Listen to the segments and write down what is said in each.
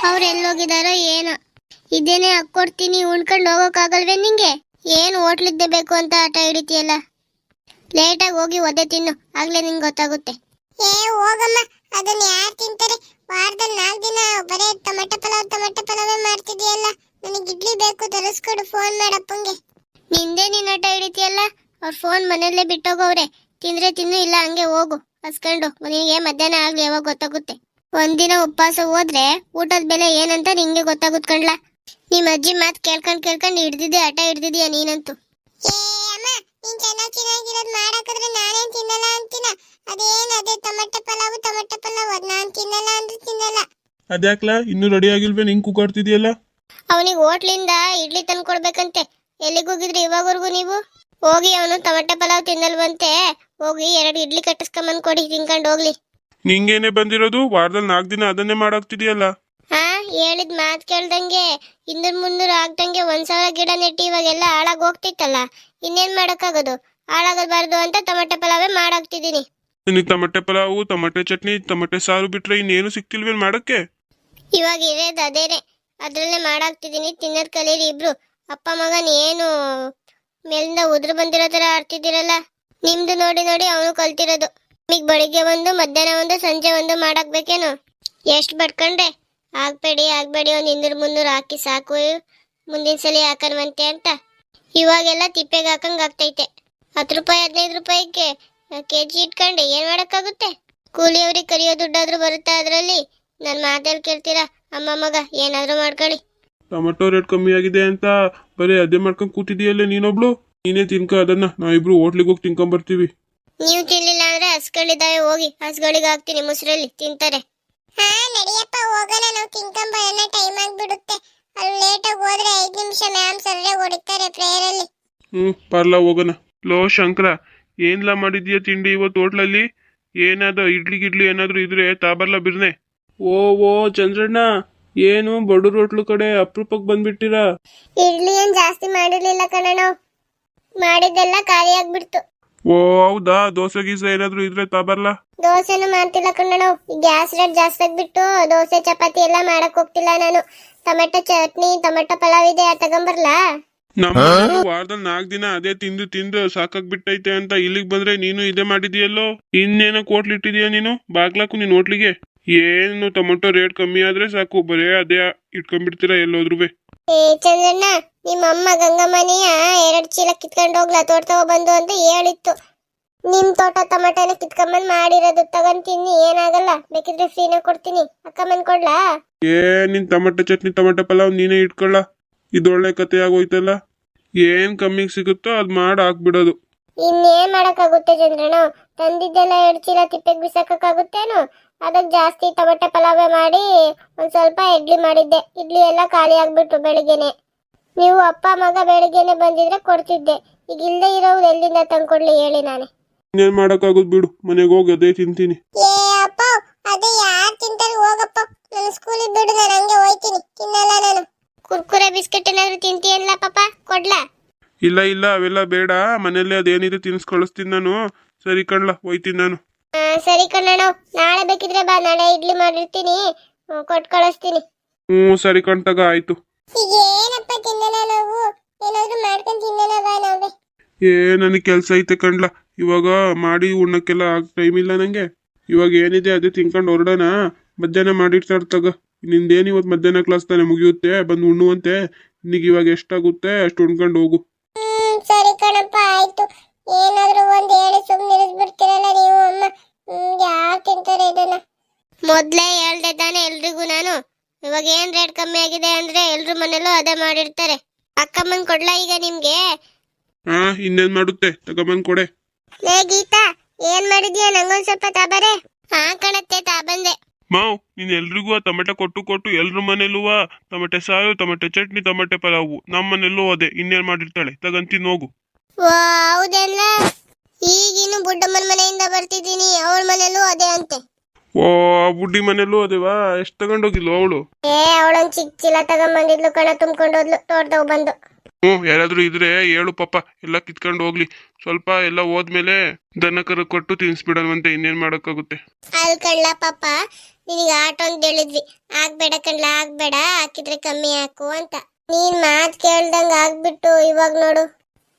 ಅವ್ರು ಎಲ್ಲೋಗಿದಾರೋ ಏನೋ. ಇದೇನೆ ಹಾಕ್ಕೊಡ್ತೀನಿ ಉಣ್ಕೊಂಡು ಹೋಗೋಕ್ಕಾಗಲ್ವೇ ನಿಂಗೆ? ಏನು ಹೋಟ್ಲಿದ್ದೆ ಬೇಕು ಅಂತ ಆಟ ಹಿಡಿತೀಯಲ್ಲ. ಲೇಟಾಗಿ ಹೋಗಿ ಒದೆ ತಿನ್ನು, ಆಗ್ಲೇ ನಿಂಗೆ ಗೊತ್ತಾಗುತ್ತೆ. ಹೋಗಮ್ಮ, ಅದನ್ನ ಯಾರು ತಿಂತಾರೆ? ವಾರದಲ್ಲಿ 4 ದಿನ ಬರೇ ಟೊಮೆಟೊ ಪಲಾವೇ ಮಾಡ್ತಿದ್ಯಲ್ಲ. ನನಗೆ ಇಡ್ಲಿ ಬೇಕು, ತರಿಸ್ಕೊಡು. ಫೋನ್ ಮಾಡಪ್ಪಂಗೆ. ನಿಂದೇ ನೀನ್ ಆಟ ಹಿಡಿತೀಯಲ್ಲ. ಅವ್ರ ಫೋನ್ ಮನೆಯಲ್ಲೇ ಬಿಟ್ಟೋಗವ್ರೆ. ತಿಂದ್ರೆ ತಿನ್ನು, ಇಲ್ಲ ಹಂಗೆ ಹೋಗು ಹಸ್ಕೊಂಡು. ನಿನಗೆ ಮಧ್ಯಾಹ್ನ ಆಗ್ಲಿ ಯಾವಾಗ ಗೊತ್ತಾಗುತ್ತೆ. ಒಂದಿನ ಉಪವಾಸ ಹೋದ್ರೆ ಊಟದ ಬೆಲೆ ಏನಂತ ನಿಂಗೆ ಗೊತ್ತಾಗುತ್ತೆ ಕಣ್ಲಾ. ನಿಮ್ಮ ಅಜ್ಜಿ ಮಾತು ಕೇಳ್ಕೊಂಡು ಹಿಡ್ದಿದ್ದೆ ಆಟ ಹಿಡ್ದಿದ್ಯಾ ನೀನಂತೂ. ಅಮ್ಮ, ನೀನ್ ಚೆನ್ನಾಗಿರೋದ್ ಮಾಡಾಕಿದ್ರೆ ನಾನೇನ್ ತಿನ್ನಲ್ಲ ಅಂತೀನ. ಅದೇ ಟೊಮೆಟೊ ಪಲಾವ್ ಅದ್ ನಾನ್ ತಿನ್ನಲ್ಲ ಅಂದ್ರೆ ತಿನ್ನಲ್ಲ. ಅದ್ಯಾಕ್ಲಾ ಇನ್ನೂ ರೆಡಿ ಆಗಿಲ್ವೇ? ನಿಂಗೆ ಕೂಗಾಡ್ತಿದ್ಯಲ್ಲ. ಅವನಿಗೆ ಹೋಟ್ಲಿಂದ ಇಡ್ಲಿ ತಂದು ಕೊಡ್ಬೇಕಂತೆ. ಎಲ್ಲಿಗೆ ಹೋಗಿದ್ರಿ ಇವಾಗವರೆಗೂ ನೀವು? ಹೋಗಿ ಅವನು ಟೊಮೆಟೊ ಪಲಾವ್ ತಿನ್ನಲ್ವಂತೆ. ಹೋಗಿ 2 ಇಡ್ಲಿ ಕಟ್ಟಿಸ್ಕೊಂಬಂದ್ ಕೊಡಿ, ತಿನ್ಕೊಂಡು ಹೋಗ್ಲಿ. ನಿಂಗೇನೆ ಬಂದಿರೋದು? ವಾರದಲ್ಲಿ 4 ದಿನ ಅದನ್ನೇ ಮಾಡಾಕ್ತಿದ್ಯಲ್ಲ. ಹಾ, ಹೇಳಿದ್ ಮಾತ್ ಕೇಳ್ದಂಗೆ 200-300 ಆಗ್ದಂಗೆ 1000 ಗಿಡ ನೆಟ್ಟಿ ಇವಾಗೆಲ್ಲ ಹಾಳಾಗ್ ಹೋಗ್ತಿತ್ತಲ್ಲ. ಇನ್ನೇನ್ ಮಾಡಕ್ಕಾಗೋದು? ಹಾಳಾಗಬಾರ್ದು ಅಂತ ಟೊಮೆಟೊ ಪಲಾವೇ ಮಾಡಾಕ್ತಿದೀನಿ. ನಿನಗೆ tomato pulao, tomato chutney, tomato ಸಾರು ಬಿಟ್ರೆ ಇನ್ನೇನು ಸಿಕ್ತಿಲ್ವೇನ್ ಮಾಡಕ್ಕೆ? ಇವಾಗ ಇರೋದು ಅದೇನೆ, ಅದ್ರಲ್ಲೇ ಮಾಡಾಕ್ತಿದೀನಿ. ತಿನ್ನೋದ್ ಕಲೀರಿ ಇಬ್ರು. ಅಪ್ಪ ಮಗನ್ ಏನು ಮೇಲಿಂದ ಉದ್ರ ಬಂದಿರೋ ತರ ಆಡ್ತಿದ್ದೀರಲ್ಲ. ನಿಮ್ದು ನೋಡಿ ನೋಡಿ ಅವನು ಕಲ್ತಿರೋದು. ನಿಮಗ್ ಬೆಳಿಗ್ಗೆ ಒಂದು, ಮಧ್ಯಾಹ್ನ ಒಂದು, ಸಂಜೆ ಒಂದು ಮಾಡಾಕ್ಬೇಕೇನು? ಎಷ್ಟು ಬಡ್ಕೊಂಡ್ರೆ? ಆಗ್ಬೇಡಿ ಒಂದ್ 200-300 ಹಾಕಿ ಸಾಕು, ಮುಂದಿನ ಸಲ ಹಾಕನ್ವಂತೆ ಅಂತ. ಇವಾಗೆಲ್ಲ ತಿಪ್ಪೆಗೆ ಹಾಕಂಗ್ ಆಗ್ತೈತೆ. 10 ರೂಪಾಯಿ 15 ರೂಪಾಯಿಗೆ ಕೆಜಿ ಇಟ್ಕೊಂಡೆ ಏನ್ ಮಾಡಕ್ಕಾಗುತ್ತೆ? ಕೂಲಿಯವ್ರಿಗೆ ಕರಿಯೋ ದುಡ್ಡಾದ್ರೂ ಬರುತ್ತಾ ಅದ್ರಲ್ಲಿ? ನನ್ ಮಾತಲ್ಲಿ ಕೇಳ್ತೀರಾ? ಅಮ್ಮ ಮಗ ಏನಾದ್ರೂ ಮಾಡ್ಕೊಳ್ಳಿ. ಟೊಮೆಟೊ ರೇಟ್ ಕಮ್ಮಿ ಆಗಿದೆ ಅಂತ ಬರೀ ಅದೇ ಮಾಡ್ಕೊಂಡ್ ಕೂತಿದೀಯಲ್ಲ ನೀನೊಬ್ಳು. ನೀನೇ ತಿನ್ಕ ಅದನ್ನ, ನಾವಿಬ್ರು ಹೋಟ್ಲಿಗೆ ಹೋಗಿ ತಿನ್ಕೊಂಡ್ ಬರ್ತೀವಿ. ನೀವು ತಿನ್ಲಿಲ್ಲ ಅಂದ್ರೆ ಹಸ್ಗಳಿದಾವೆ, ಹೋಗಿ ಹಸ್ಗಳಿಗೆ ಹಾಕ್ತೀನಿ ಮುಸ್ರಲ್ಲಿ ತಿಂತಾರೆ. ಹಾ ನಡಿಯಪ್ಪ, ಹೋಗೋಣ. ನಾವು ತಿನ್ಕೊಂಬರೋಣ, ಟೈಮ್ ಆಗ್ಬಿಡುತ್ತೆ. ಅಲ್ಲಿ ಲೇಟಾಗಿ ಹೋದ್ರೆ 5 ನಿಮಿಷ ಮ್ಯಾಮ್ ಸರ್ರೆ ಹೊಡಿತಾರೆ ಪ್ರೇಯರಲ್ಲಿ. ಪಾರ್ಲಾ ಹೋಗೋಣ. ಲೋ ಶಂಕರ, ಏನ್ಲಾ ಮಾಡಿದ್ಯಾ ತಿಂಡಿ ಇವತ್ತು ಹೋಟ್ಲಲ್ಲಿ? ಏನಾದ ಇಡ್ಲಿ ಏನಾದ್ರು ಇದ್ರೆ ತಾಬರ್ಲಾ ಬಿರ್ನೆ. ಓ ಚಂದ್ರಣ್ಣ, ಏನು ಬಡೂರ್ ಹೋಟ್ಲು ಕಡೆ ಅಪರೂಪಕ್ಕೆ ಬಂದ್ಬಿಟ್ಟಿರಾ? ಇಡ್ಲಿ ಏನ್ ಜಾಸ್ತಿ ಮಾಡಿರ್ಲಿಲ್ಲ ಕಣಣ್ಣ, ಮಾಡಿದ್ದೆಲ್ಲ ಖಾಲಿ ಆಗ್ಬಿಡ್ತು. ಓ ಹೌದಾ? ದೋಸೆ ಗೀಸೆ ಏನಾದ್ರು ಇದ್ರೆ ತಾಬರ್ಲಾ. ದೋಸೆನು ಮಾಡ್ತಿಲ್ಲ ಕಣ್ಣಣ್ಣ, ಗ್ಯಾಸ್ ರೇಟ್ ಜಾಸ್ತಿ ಆಗ್ಬಿಟ್ಟು ದೋಸೆ ಚಪಾತಿ ಎಲ್ಲ ಮಾಡಕ್ ಹೋಗ್ತಿಲ್ಲ ನಾನು. ಟೊಮೆಟೊ ಚಟ್ನಿ, ಟೊಮೆಟೊ ಪಲಾವ್ ಇದೆ, ತಗೊಂಬರ್ಲಾ? ನಮ್ಮ ವಾರದಲ್ಲಿ 4 ದಿನ ಅದೇ ತಿಂದು ಸಾಕಾಗ್ಬಿಟ್ಟೈತೆ ಅಂತ ಇಲ್ಲಿಗೆ ಬಂದ್ರೆ ನೀನು ಇದೇ ಮಾಡಿದ್ಯಲ್ಲೋ. ಇನ್ನೇನೋ ಹೋಟ್ಲಿಟ್ಟಿದ್ಯಾ ನೀನು? ಬಾಗ್ಲಾಕು ನೀನ್ ಹೋಟ್ಲಿಗೆ. ಏನು ಟೊಮೆಟೊ ರೇಟ್ ಕಮ್ಮಿ ಆದ್ರೆ ಸಾಕು, ಬರೇ ಅದೇ ಇಟ್ಕೊಂಡ್ಬಿಡ್ತೀರಾ ಎಲ್ಲೋದ್ರುವೆ. ಚಂದ್ರಣ್ಣ, ನಿಮ್ಮ ಅಮ್ಮ ಗಂಗಮ್ಮನಿಯ 2 ಚೀಲ ಕಿತ್ಕೊಂಡು ಹೋಗ್ಲಾ, ತೋಟ ಬಂದು ಅಂತ ಹೇಳಿತ್ತು. ನಿಮ್ ತೋಟ ಟೊಮೆಟೊನ ಕಿತ್ಕೊಂಬಂದ್ ಮಾಡಿರೋದು, ತಗೊಂಡ್ ತಿನ್ನಿ, ಏನಾಗಲ್ಲ. ಬೇಕಿದ್ರೆ ಫ್ರೀನ ಕೊಡ್ತೀನಿ, ಅಕ್ಕಮ್ಮನ್ ಕೊಡ್ಲಾ? ನಿನ್ ಟೊಮೆಟೊ ಚಟ್ನಿ ಟೊಮೆಟೊ ಪಲಾವ್ ನೀನೇ ಇಟ್ಕೊಳ್ಳ. ಇದೊಳ್ಳೆ ಕತೆ ಆಗೋಯ್ತಲ್ಲ. ಏನ್ ಕಮ್ಮಿಗೆ ಸಿಗುತ್ತೋ ಅದ್ ಮಾಡಿ ಹಾಕ್ಬಿಡೋದು. ಇನ್ನೇನ್ ಮಾಡಕ್ಕಾಗುತ್ತೆ ಚಂದ್ರಣ್ಣ? ತಂದಿದ್ದೆಲ್ಲ 2 ಚೀಲ ತಿಪ್ಪೆಗೆ ಬಿಸಾಕಕ್ಕಾಗುತ್ತೇನು? ಅದಕ್ ಜಾಸ್ತಿ ಟೊಮೆಟೊ ಪಲಾವೇ ಮಾಡಿ ಒಂದ್ ಸ್ವಲ್ಪ ಇಡ್ಲಿ ಮಾಡಿದ್ದೆ. ಇಡ್ಲಿ ಎಲ್ಲ ಖಾಲಿ ಆಗ್ಬಿಟ್ಟು ಬೆಳಿಗ್ಗೆನೆ. ನೀವು ಅಪ್ಪ ಮಗ ಬೆಳಿಗ್ಗೆನೆ ಬಂದಿದ್ರೆ ಕೊಡ್ತಿದ್ದೆ. ಈಗ ಇಲ್ಲದೆ ಇರೋರು ಎಲ್ಲಿಂದ ತಂದ್ಕೊಡ್ಲಿ ಹೇಳಿ ನಾನೇ? ಇನ್ನೇನ್ ಮಾಡಕ್ಕಾಗೋದ್ ಬಿಡು, ಮನೆಗೆ ಹೋಗಿ ಅದೇ ತಿಂತೀನಿ. ಅಪ್ಪ, ಅದೇ ಯಾರು ತಿಂತಾರೆ? ಹೋಗಪ್ಪ, ನನ್ನ ಸ್ಕೂಲಿಗೆ ಬಿಡು, ನಾನು ಹಂಗೆ ಹೋಯ್ತೀನಿ. ತಿನ್ನಲ್ಲ ನಾನು. ಕುರ್ಕುರೆ ಬಿಸ್ಕೆಟ್ ಏನಾದ್ರು ತಿಂತೀಯಲ್ಲ ಪಾಪ, ಕೊಡ್ಲಾ? ಇಲ್ಲ ಅವೆಲ್ಲ ಬೇಡ, ಮನೇಲಿ ಅದೇನಿದೆ ತಿನ್ಸ್ಕೊಳಿಸ್ತೀನಿ ನಾನು. ಸರಿ ಕಣ್ಲಾ, ಹೋಯ್ತೀನಿ ನಾನು. ಸರಿ ಕಣ್ಣಣ್ಣ, ನಾಳೆ ಬೇಕಿದ್ರೆ ಬಾ, ನಾಳೆ ಇಡ್ಲಿ ಮಾಡಿರ್ತೀನಿ, ಕೊಟ್ಟು ಕಳಿಸ್ತೀನಿ. ಸರಿ ಕಣ್ತಗ, ಆಯ್ತು. ಈಗ ಏನಪ್ಪ ತಿನ್ನಲ್ಲ ನಾವು? ಏನಾದ್ರು ಮಾಡ್ಕೊಂಡು ತಿನ್ನಲ್ಲ ಬಾ ನಾವೇ. ನನಗೆ ಕೆಲ್ಸ ಐತೆ ಕಣ್ಲಾ, ಇವಾಗ ಮಾಡಿ ಉಣ್ಣಕ್ಕೆಲ್ಲ ಟೈಮ್ ಇಲ್ಲ ನಂಗೆ. ಇವಾಗ ಏನಿದೆ ಅದೇ ತಿನ್ಕೊಂಡು ಹೊರಡೋಣ. ಮಧ್ಯಾಹ್ನ ಮಾಡಿರ್ತಾರ ತಗ. ನಿಂದೇನು ಇವತ್ತು ಮಧ್ಯಾಹ್ನ ಕ್ಲಾಸ್ ತಾನೆ ಮುಗಿಯುತ್ತೆ, ಬಂದು ಉಣ್ಣುವಂತೆ. ನಿನಗೆ ಇವಾಗ ಎಷ್ಟಾಗುತ್ತೆ ಅಷ್ಟು ಉಣ್ಕೊಂಡು ಹೋಗು. ಸರಿ ಕಣಪ್ಪ, ಆಯ್ತು. ಏನಾದ್ರು ಒಂದ್ ಹೇಳಿ ಸುಮ್ಮನೆ ಬಿಡ್ತೀರಲ್ಲ ನೀವು ಅಮ್ಮ. ಯಾರು ತಿಂತಾರೆ ಇದನ್ನ? ಮೊದ್ಲೇ ಹೇಳ್ದೆ ತಾನೆ ಎಲ್ರಿಗೂ ನಾನು. ಇವಾಗ ಏನ್ ರೇಟ್ ಕಮ್ಮಿ ಆಗಿದೆ ಅಂದ್ರೆ ಎಲ್ರು ಮನೇಲೂ ಅದೇ ಮಾಡಿರ್ತಾರೆ. ಅಕ್ಕಮ್ಮನ್ ಕೊಡ್ಲಾ ಈಗ ನಿಮ್ಗೆ? ಇನ್ನೇನ್ ಮಾಡುತ್ತೆ, ತಗೊಂಬಂದ್ ಕೊಡೆ. ಲೇ ಗೀತಾ, ಏನ್ ಮಾಡಿದ್ಯಾ? ನಂಗೊಂದ್ ಸ್ವಲ್ಪ ತಾಬರೆ. ಕಣತ್ತೆ, ತಾಬಂದೆ. ಮಾವ್, ನೀನ್ ಎಲ್ರಿಗೂ ಟೊಮೆಟೊ ಕೊಟ್ಟು ಎಲ್ರ ಮನೇಲೂ ಟೊಮೆಟೊ ಸಾರು, ಟೊಮೆಟೊ ಚಟ್ನಿ, ಟೊಮೆಟೊ ಪಲಾವು. ನಮ್ಮ ಮನೇಲೂ ಅದೇ. ಇನ್ನೇನ್ ಮಾಡಿರ್ತಾಳೆ, ತಗಂತೀನಿ ಹೋಗು. ಹೌದಲ್ಲ, ಈಗಿನ್ನು ಬುಡ್ಡಮ್ಮನ ಮನೆಯಿಂದ ಬರ್ತಿದ್ದೀನಿ, ಅವಳ ಮನೇಲೂ ಅದೇ ಅಂತೆ. ಬುಡ್ಡಿ ಮನೇಲೂ ಅದೇವಾ? ಎಷ್ಟ್ ತಗೊಂಡೋಗಿಲ್ವ ಅವಳು? ಅವಳೊಂದ್ ಚಿಕ್ಕ ಚೀಲ ತಗೊಂಬಂದಿದ್ಲು ಕಣ, ತುಂಬ್ಕೊಂಡೋದ್ಲು ತೋಟದಾಗ ಬಂದು. ಯಾರಾದ್ರೂ ಇದ್ರೆ ಹೇಳು ಪಾಪ, ಎಲ್ಲ ಕಿತ್ಕೊಂಡು ಹೋಗ್ಲಿ. ಸ್ವಲ್ಪ ಎಲ್ಲ ಹೋದ್ಮೇಲೆ ದನ ಕರು ಕೊಟ್ಟು ತಿನ್ಸ್ಬಿಡೋಣಂತೆ, ಇನ್ನೇನ್ ಮಾಡಕ್ಕಾಗುತ್ತೆ. ಅಲ್ ಕಣ್ಲ ಪಾಪ, ನಿನಗೆ ಆಟೋ ಅಂತ ಹೇಳಿದ್ವಿ, ಆಗ್ಬೇಡ ಕಣ್ಲ ಆಗ್ಬೇಡ, ಹಾಕಿದ್ರೆ ಕಮ್ಮಿ ಹಾಕು ಅಂತ. ನೀನ್ ಮಾತ್ ಕೇಳ್ದಂಗ ಆಗ್ಬಿಟ್ಟು ಇವಾಗ ನೋಡು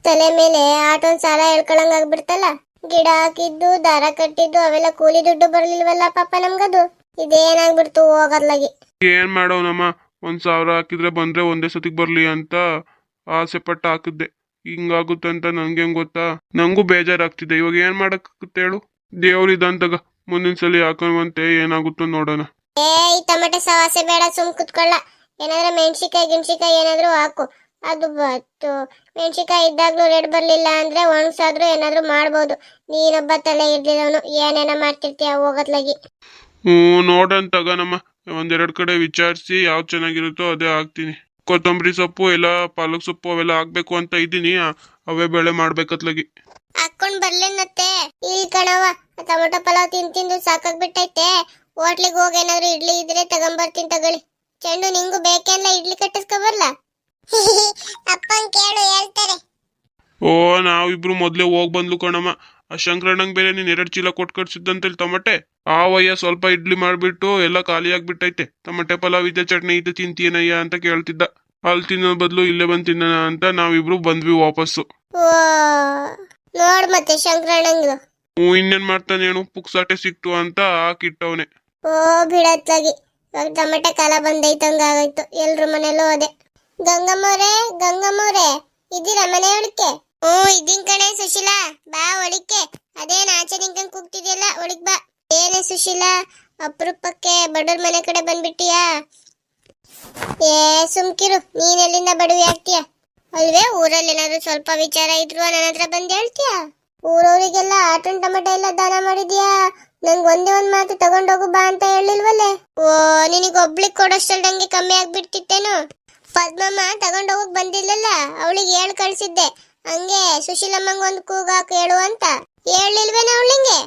ತಲೆ ಮೇಲೆ ಆಟೋನ್ ಸಾಲ ಹೇಳ್ಕೊಳಂಗ ಆಗ್ಬಿಡ್ತಲ್ಲ. ಗಿಡ ಹಾಕಿದ್ದು ದಾರ ಕಟ್ಟಿದ್ದು ಅವೆಲ್ಲ ಕೂಲಿ ದುಡ್ಡು ಬರ್ಲಿಲ್ವಲ್ಲ ಪಾಪ ನಮ್ಗದು. ಇದೇನಾಗ್ಬಿಡ್ತು ಹೋಗರ್ಲಾಗಿ. ಏನ್ ಮಾಡೋನಮ್ಮ, 1,000 ಹಾಕಿದ್ರೆ ಬಂದ್ರೆ ಒಂದೇ ಸತಿಗ್ ಬರ್ಲಿ ಅಂತ ಆಸೆ ಪಟ್ಟು ಹಾಕಿದ್ದೆ. ಹಿಂಗಾಗುತ್ತೆ ಅಂತ ನಂಗೆ ಹೆಂಗ್ ಗೊತ್ತಾ? ನಂಗೂ ಬೇಜಾರಾಗ್ತಿದೆ. ಇವಾಗ ಏನ್ ಮಾಡಕ್ಕಾಗುತ್ತೆ ಹೇಳು? ದೇವ್ರಿದಂತಾಗ ಮುಂದಿನ ಸಲ ಹಾಕೋವಂತೆ, ಏನಾಗುತ್ತೋ ನೋಡೋಣ. ಈ ಟೊಮೆಟೊ ಸವಾಸೆ ಬೇಡ, ಸುಮ್ ಕುತ್ಕೊಳ್ಳ. ಏನಾದ್ರೂ ಮೆಣಸಿಕಾಯಿ ಗಿಣ್ಸಿಕಾಯಿ ಏನಾದ್ರೂ ಹಾಕು. ಅದು ಮೆಣಸಿಕಾಯಿ ಇದ್ದಾಗ್ಲೂ ರೇಟ್ ಬರ್ಲಿಲ್ಲ ಅಂದ್ರೆ ಒಣಗ್ಸಾದ್ರೂ ಏನಾದ್ರೂ ಮಾಡ್ಬೋದು. ನೀನೊಬ್ಬ ತಲೆ ಇರ್ಲಿಲ್ಲವನು ಏನೇನ ಮಾಡ್ತಿರ್ತೀಯ ಹೋಗತ್ಲಾಗಿ. ನೋಡೋಣ ತಗೋನಮ್ಮ, ಒಂದೆರಡು ಕಡೆ ವಿಚಾರಿಸಿ ಯಾವ್ದು ಚೆನ್ನಾಗಿರುತ್ತೋ ಅದೇ ಹಾಕ್ತೀನಿ. ಕೊತ್ತಂಬರಿ ಸೊಪ್ಪು ಎಲ್ಲ ಪಾಲಕ್ ಸೊಪ್ಪು ಅವೆಲ್ಲ ಹಾಕ್ಬೇಕು ಅಂತ ಇದ್ದೀನಿ, ಅವೇ ಬೆಳೆ ಮಾಡ್ಬೇಕತ್ಲಾಗಿ. ಹಾಕೊಂಡ್ ಬರ್ಲೇನತ್ತೆ? ಇಲ್ಲಿ ಕಣವ, ಟೊಮೆಟೊ ಪಲಾವ್ ತಿಂದು ಸಾಕಾಗ್ಬಿಟ್ಟೈತೆ. ಹೋಟ್ಲಿಗೆ ಹೋಗಿ ಏನಾದ್ರು ಇಡ್ಲಿ ಇದ್ರೆ ತಗೊಂಬರ್ತೀನಿ ತಗೊಳ್ಳಿ. ಚೆಂಡು ನಿಂಗೂ ಬೇಕೇನ್ಲ ಇಡ್ಲಿ ಕಟ್ಟಿಸ್ಕೊಬರ್ಲಾ? ಅಪ್ಪನ್ ಕೇಳು ಹೇಳ್ತಾರೆ. ನಾವಿಬ್ರು ಮೊದ್ಲೇ ಹೋಗ್ ಬಂದ್ಲು ಕಣಮ್ಮ. ಆ ಶಂಕರಣ್ಣಂಗ್ ಬೇರೆ ನೀನ್ 2 ಚೀಲ ಕೊಟ್ಟು ಕಟ್ಸಿದ್ದಂತೇಳಿ ಟೊಮಟೆ. ಆವಯ್ಯ ಸ್ವಲ್ಪ ಇಡ್ಲಿ ಮಾಡ್ಬಿಟ್ಟು ಎಲ್ಲ ಖಾಲಿ ಆಗ್ಬಿಟ್ಟೈತೆ. ಟೊಮಟೆ ಪಲಾವ್ ಇದೆ, ಚಟ್ನಿ ಇದೆ, ತಿಂತೀನಯ್ಯ ಅಂತ ಕೇಳ್ತಿದ್ದ. ಅಲ್ಲಿ ತಿನ್ನೋ ಬದಲು ಇಲ್ಲೇ ಬಂದ್ ತಿನ್ನೋಣ ಅಂತ ನಾವಿಬ್ರು ಬಂದ್ವಿ ವಾಪಸ್ಸು. ನೋಡ್ ಮತ್ತೆ ಶಂಕರಣ್ಣಂಗ್ ಇನ್ನೇನ್ ಮಾಡ್ತಾನೆ ಹೇಳು, ಪುಕ್ಸಾಟೆ ಸಿಕ್ತು ಅಂತ ಹಾಕಿಟ್ಟವನೆ. ಬಿಡತ್ಲಾಗಿ. ಇವಾಗ ಟೊಮೆಟೊ ಕಾಲ ಬಂದೈತಂಗ ಆಗೋಯ್ತು. ಎಲ್ರು ಮನೇಲೂ ಅದೇ. ಗಂಗಮ್ಮವ್ರೆ ಇದ್ದೀರಾ ಮನೆ ಒಳಕ್ಕೆ? ಇದ್ದೀನ್ ಕಣೆ ಸುಶೀಲಾ, ಬಾ ಒಳಿಕೆ. ಅದೇನ್ ಆಚೆ ನಿಂಕಂಗ್ ಕೂಗ್ತಿದ್ಯಲ್ಲ, ಒಳಿಗ್ ಬಾ. ಏನೇ ಸುಶೀಲಾ, ಅಪರೂಪಕ್ಕೆ ಬಡವ್ರ ಮನೆ ಕಡೆ ಬಂದ್ಬಿಟ್ಟಿಯಾ? ಸುಮ್ಕಿರು, ನೀನ್ ಎಲ್ಲಿಂದ ಬಡವಿ ಆಗ್ತೀಯ ಅಲ್ವೇ? ಊರಲ್ಲಿ ಏನಾದ್ರು ಸ್ವಲ್ಪ ವಿಚಾರ ಇದ್ರು ನನ್ನ ಹತ್ರ ಬಂದ್ ಹೇಳ್ತೀಯ? ಊರವರಿಗೆಲ್ಲ ಆಟನ್ ಟೊಮೆಟೊ ಎಲ್ಲ ದಾನ ಮಾಡಿದ್ಯಾ? ನಂಗ್ ಒಂದೇ ಒಂದ್ ಮಾತು ತಗೊಂಡೋಗು ಬಾ ಅಂತ ಹೇಳಿಲ್ವಲ್ಲೇ? ನಿನಗೊಬ್ಳಿಗ್ ಕೊಡೋಷ್ಟಲ್ದಂಗೆ ಕಮ್ಮಿ ಆಗ್ಬಿಡ್ತಿತ್ತೇನು? ಪದ್ಮಮ್ಮ ತಗೊಂಡೋಗಕ್ ಬಂದಿಲ್ಲಲ್ಲ, ಅವಳಿಗೆ ಹೇಳ್ ಕಳ್ಸಿದ್ದೆ. ಹಂಗೆ ಸುಶೀಲಮ್ಮಂಗ್ ಒಂದ್ ಕೂಗಾಕ್ ಹೇಳು ಅಂತ ಹೇಳಿಲ್ವೇನ ಅವಳಿಗೆ?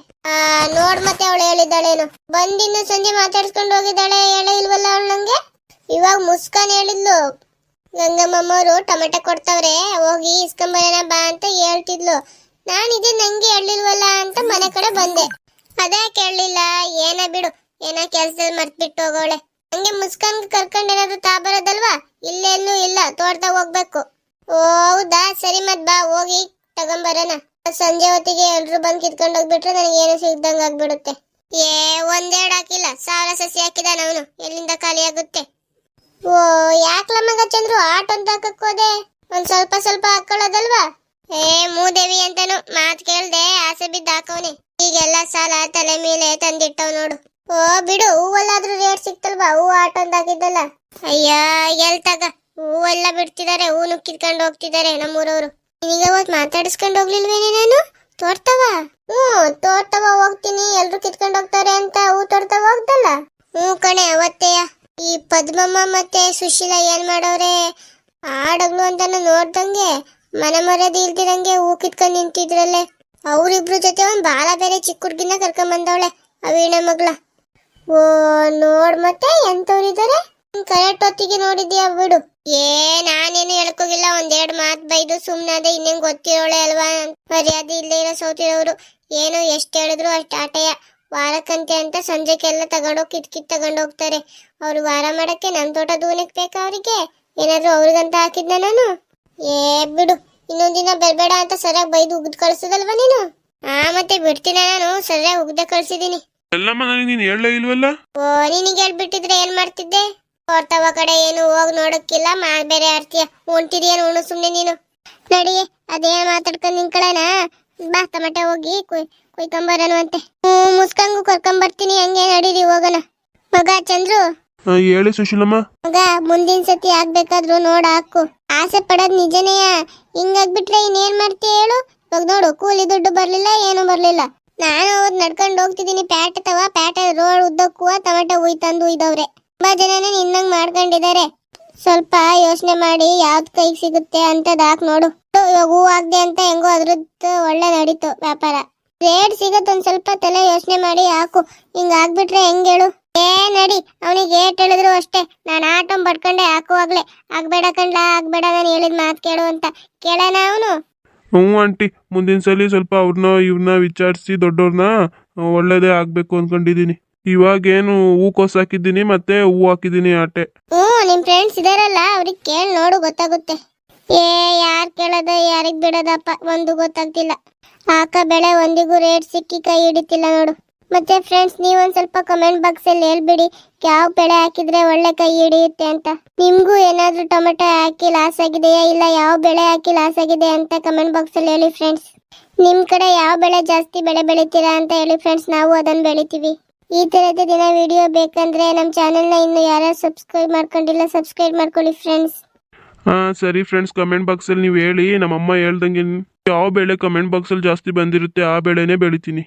ನೋಡ್ ಮತ್ತೆ ಅವಳು ಹೇಳಿದ್ದಾಳೇನು? ಬಂದಿನ್ನು ಸಂಜೆ ಮಾತಾಡ್ಸ್ಕೊಂಡು ಹೋಗಿದ್ದಾಳೆ, ಹೇಳೇ ಇಲ್ವಲ್ಲ ಅವಳು ನಂಗೆ. ಇವಾಗ ಮುಸ್ಕಾನ್ ಹೇಳಿದ್ಲು, ಗಂಗಮ್ಮಮ್ಮವ್ರು ಟೊಮೆಟೊ ಕೊಡ್ತವ್ರೆ, ಹೋಗಿ ಇಸ್ಕೊಂಬರೋಣ ಬಾ ಅಂತ ಹೇಳ್ತಿದ್ಲು. ನಾನಿದೆ ನಂಗೆ ಹೇಳಿಲ್ವಲ್ಲ ಅಂತ ಮನೆ ಕಡೆ ಬಂದೆ. ಅದೇ ಕೇಳಲಿಲ್ಲ. ಏನ ಬಿಡು, ಏನ ಕೆಲ್ಸದಲ್ಲಿ ಮರ್ತ್ಬಿಟ್ಟು ಹೋಗೋಳೆ. ಹಂಗೆ ಮುಸ್ಕಾನ್ ಕರ್ಕೊಂಡ್ ಏನಾದ್ರು ತಾಬರೋದಲ್ವಾ? ಇಲ್ಲೆಲ್ಲೂ ಇಲ್ಲ, ತೋಟದಾಗ ಹೋಗ್ಬೇಕು. ಹೌದಾ, ಸರಿ ಮತ್ ಬಾ, ಹೋಗಿ ತಗೊಂಬರೋಣ. ಸಂಜೆ ಹೊತ್ತಿಗೆ ಎಲ್ರು ಬಂದ್ ಕಿತ್ಕೊಂಡ್ ಹೋಗ್ಬಿಟ್ರೆ ನನಗೆ ಏನು ಸಿಗ್ದಂಗ ಆಗ್ಬಿಡುತ್ತೆ. ಒಂದೆರಡು ಹಾಕಿಲ್ಲ, 1000 ಸಸಿ ಹಾಕಿದಾನ ಅವನು, ಎಲ್ಲಿಂದ ಖಾಲಿ ಆಗುತ್ತೆ? ಯಾಕ್ಲ ಮಗ ಚಂದ್ರು, ಆಟ ಅಂತ ಹಾಕೋದೆ? ಒಂದ್ ಸ್ವಲ್ಪ ಸ್ವಲ್ಪ ಹಾಕೊಳ್ಳೋದಲ್ವಾ? ಮೂದೇವಿ ಅಂತಾನು ಮಾತ್ ಕೇಳ್ದೆ ಆಸೆ ಬಿದ್ದ ಹಾಕವ್ನೆ. ಈಗೆಲ್ಲ ಸಾಲ ತಲೆ ಮೇಲೆ ತಂದಿಟ್ಟವ್ ನೋಡು. ಬಿಡು, ಹೂವಲ್ಲಾದ್ರೂ ರೇಟ್ ಸಿಕ್ತಲ್ವಾ? ಹೂ ಆಟ ಅಂತ ಹಾಕಿದ್ದಲ್ಲ. ಅಯ್ಯ ಎಲ್ತಾಗ ಹೂವೆಲ್ಲ ಬಿಡ್ತಿದಾರೆ, ಹೂನು ಕಿತ್ಕೊಂಡು ಹೋಗ್ತಿದಾರೆ ನಮ್ಮೂರವ್ರು. ನಿನಗ ಅವತ್ ಮಾತಾಡಿಸ್ಕೊಂಡು ಹೋಗ್ಲಿಲ್ವೇನೆ ನಾನು? ತೋರ್ತವ ತೋರ್ತವ ಹೋಗ್ತೀನಿ, ಎಲ್ರು ಕಿತ್ಕೊಂಡು ಹೋಗ್ತಾರೆ ಅಂತ ಹೂ ತೋರ್ತವ ಹೋಗ್ದಲ್ಲ. ಕಣೆ ಅವತ್ತೆಯ. ಈ ಪದ್ಮಮ್ಮ ಮತ್ತೆ ಸುಶೀಲಾ ಏನ್ ಮಾಡವ್ರೆ? ಆಡಗ್ಲು ಅಂತಾನು ನೋಡ್ದಂಗೆ ಮನೆ ಮರ್ಯಾದೆ ಇಲ್ದಿರಂಗೆ ಹೂ ಕಿತ್ಕೊಂಡ್ ನಿಂತಿದ್ರಲ್ಲೇ. ಅವ್ರಿಬ್ರು ಜೊತೆ ಒಂದ್ ಬಾಲ ಬೇರೆ ಚಿಕ್ಕ ಹುಡ್ಗಿನ ಕರ್ಕೊಂಡ್ ಬಂದವಳೆ, ಅವೀಣ ಮಗ್ಳ. ನೋಡ್ ಮತ್ತೆ ಎಂತವ್ರಿದಾರೆ. ಕರೆಕ್ಟ್ ಹೊತ್ತಿಗೆ ನೋಡಿದ್ಯಾ ಬಿಡು. ನಾನೇನು ಹೇಳ್ಕೋಗಿಲ್ಲ, ಒಂದೆರಡು ಮಾತ್ ಬೈದು ಸುಮ್ನಾದೆ. ಇನ್ನೇನ್ ಗೊತ್ತಿರೋಳೆ ಅಲ್ವಾ, ಮರ್ಯಾದೆ ಇಲ್ಲೇ ಇರೋ ಸೋತಿರೋರು. ಏನು ಎಷ್ಟ್ ಹೇಳಿದ್ರು ಅಷ್ಟ್ ಆಟಯ. ವಾರಕ್ಕಂತೆ ಅಂತ ಸಂಜೆಗೆಲ್ಲ ತಗೊಂಡೋಗಿ ಕಿತ್ ತಗೊಂಡೋಗ್ತಾರೆ. ಅವ್ರು ವಾರ ಮಾಡಕ್ಕೆ ನಮ್ ತೋಟ ದೂನಕ್ ಬೇಕಾ ಅವ್ರಿಗೆ? ಏನಾದ್ರು ಅವ್ರಿಗಂತ ಹಾಕಿದ್ನ ನಾನು? ಬಿಡು, ಇನ್ನೊಂದಿನ ಬೆಳ್ಬೇಡ ಅಂತ ಸರಿಯಾಗಿ ಬೈದು ಉಗ್ದು ಕಳ್ಸದಲ್ವಾ ನೀನು? ಮತ್ತೆ ಬಿಡ್ತೀನ ನಾನು, ಸರಿಯಾಗಿ ಉಗ್ದೆ ಕಳ್ಸಿದೀನಿ. ನೀನ್ ಹೇಳಲೇ ಇಲ್ವಲ್ಲ? ನಿನಗೆ ಹೇಳ್ಬಿಟ್ಟಿದ್ರೆ ಏನ್ ಮಾಡ್ತಿದ್ದೆ? ಹೊರ್ತವ ಕಡೆ ಏನು ಹೋಗ್ ನೋಡಕ್ಕಿಲ್ಲ, ಬೇರೆ ಆಡ್ತೀಯ. ಹೊಂಟಿದ್ಯೇನು ಉಣ್ಣು ಸುಮ್ನೆ ನೀನು. ನಡಿ, ಅದೇನ್ ಮಾತಾಡ್ಕೊಂಡ್ ನಿಂಕಳನ ಬಾ, ಟೊಮೆಟೊ ಹೋಗಿ ಕೊಯ್ಕೊಂಬರನು ಅಂತೆ. ಮುಸ್ಕಂಗು ಕರ್ಕೊಂಬರ್ತೀನಿ, ಹಂಗೆ ನಡೀರಿ ಹೋಗೋಣ. ಮಗ ಚಂದ್ರು, ಹೇಳಿ ಸುಶೀಲಮ್ಮ. ಮಗ, ಮುಂದಿನ ಸತಿ ಆಗ್ಬೇಕಾದ್ರು ನೋಡ ಹಾಕು. ಆಸೆ ಪಡೋದ್ ನಿಜನೇಯ. ಹಿಂಗಾಗ್ಬಿಟ್ರೆ ಇನ್ನೇನ್ ಮಾಡ್ತೀಯ ಹೇಳು? ಇವಾಗ ನೋಡು, ಕೂಲಿ ದುಡ್ಡು ಬರ್ಲಿಲ್ಲ, ಏನು ಬರ್ಲಿಲ್ಲ. ನಾನು ಅವತ್ ನಡ್ಕೊಂಡು ಹೋಗ್ತಿದ್ದೀನಿ, ಪ್ಯಾಟೆ ರೋಡ್ ಉದ್ದಕ್ಕೂ ಟೊಮೆಟೊ ತಂದು ಇದ್ದವ್ರೆ. ತುಂಬಾ ಜನನೇ ನಿನ್ನಂಗ್ ಮಾಡ್ಕೊಂಡಿದ್ದಾರೆ. ಸ್ವಲ್ಪ ಯೋಚನೆ ಮಾಡಿ ಯಾವ್ದು ಕೈಗೆ ಸಿಗುತ್ತೆ ಅಂತ ಹಾಕ್ ನೋಡು. ಇವಾಗ ಹೂ ಆಗ್ದೆ ಅಂತ ಹೆಂಗೋ ಅದ್ರದ್ದು ಒಳ್ಳೆ ನಡೀತು ವ್ಯಾಪಾರ. ರೇಟ್ ಸಿಗತ್, ಒಂದ್ ಸ್ವಲ್ಪ ತಲೆ ಯೋಚನೆ ಮಾಡಿ ಹಾಕು. ಹಿಂಗ್ ಆಗ್ಬಿಟ್ರೆ ಹೆಂಗ್ ಹೇಳು? ಏ ನಡಿ, ಅವನಿಗೆ ಏಟ್ ಹೇಳಿದ್ರು ಅಷ್ಟೇ. ನಾನು ಆಟೋ ಬಡ್ಕೊಂಡೆ ಹಾಕುವಾಗ್ಲೆ ಆಗ್ಬೇಡ ಕಣ್ಲಾ, ಆಗ್ಬೇಡ, ನಾನು ಹೇಳಿದ ಮಾತು ಕೇಳು ಅಂತ. ಕೇಳೋಣ ಅವನು? ಹ್ಞೂ ಆಂಟಿ, ಮುಂದಿನ ಸಲ ಸ್ವಲ್ಪ ಅವ್ರನ್ನ ಇವ್ರನ್ನ ವಿಚಾರಿಸಿ ದೊಡ್ಡವ್ರನ್ನ ಒಳ್ಳೇದೇ ಆಗಬೇಕು ಅಂದ್ಕೊಂಡಿದ್ದೀನಿ. ಇವಾಗೇನು ಹೂಕೋಸು ಹಾಕಿದ್ದೀನಿ ಮತ್ತೆ ಹೂ ಹಾಕಿದ್ದೀನಿ ಆಟೆ. ನಿಮ್ ಫ್ರೆಂಡ್ಸ್ ಇದಾರಲ್ಲ, ಅವ್ರಿಗೆ ಕೇಳಿ ನೋಡು, ಗೊತ್ತಾಗುತ್ತೆ. ಯಾರ್ ಕೇಳೋದ ಯಾರಿಗ್ ಬಿಡೋದಪ್ಪ, ಒಂದು ಗೊತ್ತಾಗ್ತಿಲ್ಲ. ಹಾಕ ಬೆಳೆ ಒಂದಿಗೂ ರೇಟ್ ಸಿಕ್ಕಿ ಕೈ ಹಿಡಿತಿಲ್ಲ ನೋಡು. ಮತ್ತೆ ಫ್ರೆಂಡ್ಸ್, ನೀವೊಂದ್ ಸ್ವಲ್ಪ ಕಮೆಂಟ್ ಬಾಕ್ಸ್ ಅಲ್ಲಿ ಹೇಳ್ಬಿಡಿ ಯಾವ ಬೆಳೆ ಹಾಕಿದ್ರೆ ಒಳ್ಳೆ ಕೈ ಹಿಡಿಯುತ್ತೆ ಅಂತ. ನಿಮ್ಗೂ ಏನಾದ್ರೂ ಟೊಮೆಟೊ ಹಾಕಿ ಲಾಸ್ ಆಗಿದೆಯಾ, ಇಲ್ಲ ಯಾವ ಬೆಳೆ ಹಾಕಿ ಲಾಸ್ ಆಗಿದೆ ಅಂತ ಕಮೆಂಟ್ ಬಾಕ್ಸ್ ಅಲ್ಲಿ ಹೇಳಿ ಫ್ರೆಂಡ್ಸ್. ನಿಮ್ ಕಡೆ ಯಾವ ಬೆಳೆ ಜಾಸ್ತಿ ಬೆಳೆ ಬೆಳಿತೀರಾ ಅಂತ ಹೇಳಿ ಫ್ರೆಂಡ್ಸ್, ನಾವು ಅದನ್ನ ಬೆಳಿತೀವಿ. ಈ ತರದ ದಿನ ವಿಡಿಯೋ ಬೇಕಂದ್ರೆ ನಮ್ಮ ಚಾನೆಲ್ನ ಇನ್ನು ಯಾರ್ಯಾರು ಸಬ್ಸ್ಕ್ರೈಬ್ ಮಾಡ್ಕೊಂಡಿಲ್ಲ, ಸಬ್ಸ್ಕ್ರೈಬ್ ಮಾಡ್ಕೊಳ್ಳಿ ಫ್ರೆಂಡ್ಸ್. ಹಾಂ ಸರಿ ಫ್ರೆಂಡ್ಸ್, ಕಮೆಂಟ್ ಬಾಕ್ಸಲ್ಲಿ ನೀವು ಹೇಳಿ. ನಮ್ಮಮ್ಮ ಹೇಳ್ದಂಗೆ ಯಾವ ಬೆಳೆ ಕಮೆಂಟ್ ಬಾಕ್ಸಲ್ಲಿ ಜಾಸ್ತಿ ಬಂದಿರುತ್ತೆ ಆ ಬೆಳೆನೇ ಬೆಳಿತೀನಿ.